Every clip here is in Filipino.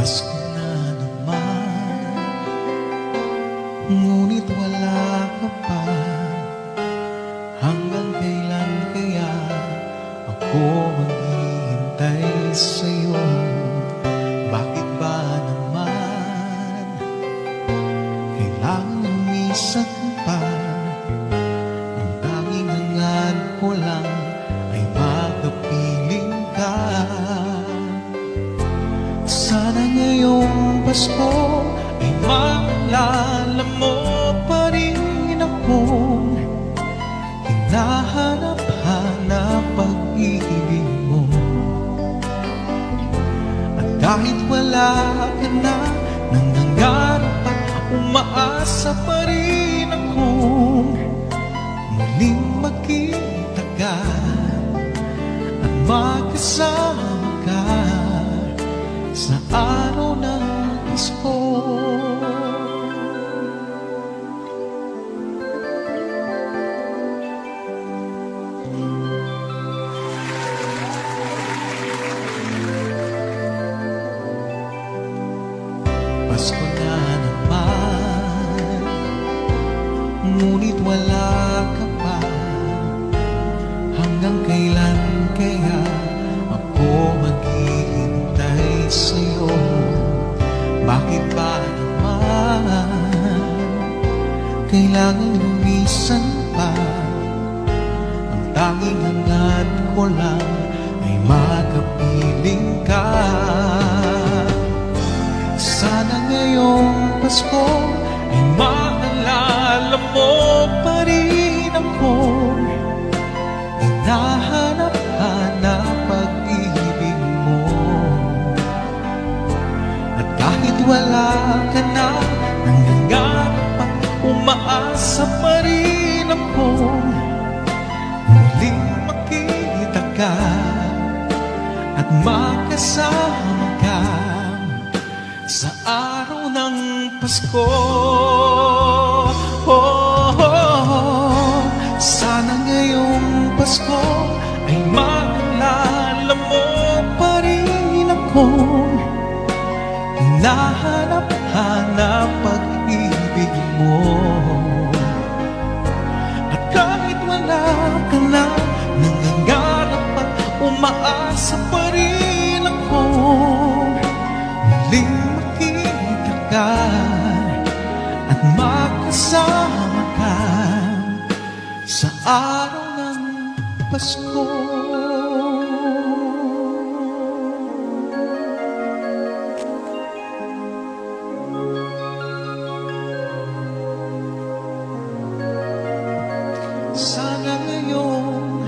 Pasko na naman, ngunit wala ka pa. Hanggang kailan kaya ako maghihintay sa'yo? Bakit ba naman kailangan lumisan pa? Ang tanging hangad ko lang ay makapiling ka. Sana ngayong Pasko ay maalala mo pa rin akong hinahanap-hanap pag-ibig mo. At kahit wala ka na, nangangarap at umaasa pa rin akong muling magkita ka at magkasama ka sa araw ng Pasko. Pasko na naman, ngunit wala ka pa. Hanggang kailan kaya ako maghihintay sa'yo? Bakit ba naman kailangan lumisan pa? Ang tanging hangad ko lang ay makapiling ka. Sana ngayong Pasko ay maalala mo pa rin akong hinahanap-hanap pag-ibig mo. At kahit wala ka na, nangangarap at umaasa pa rin akong muling makita ka at makasama ka sa araw ng Pasko. Sana ngayong Pasko ay maalala mo pa rin akong hinahanap-hanap pag-ibig mo. At kahit wala ka na, nangangarap at umaasa pa rin akong muling makita ka at makasama ka sa araw ng Pasko. Sana ngayong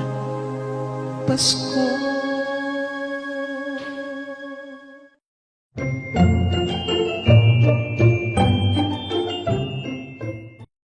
Pasko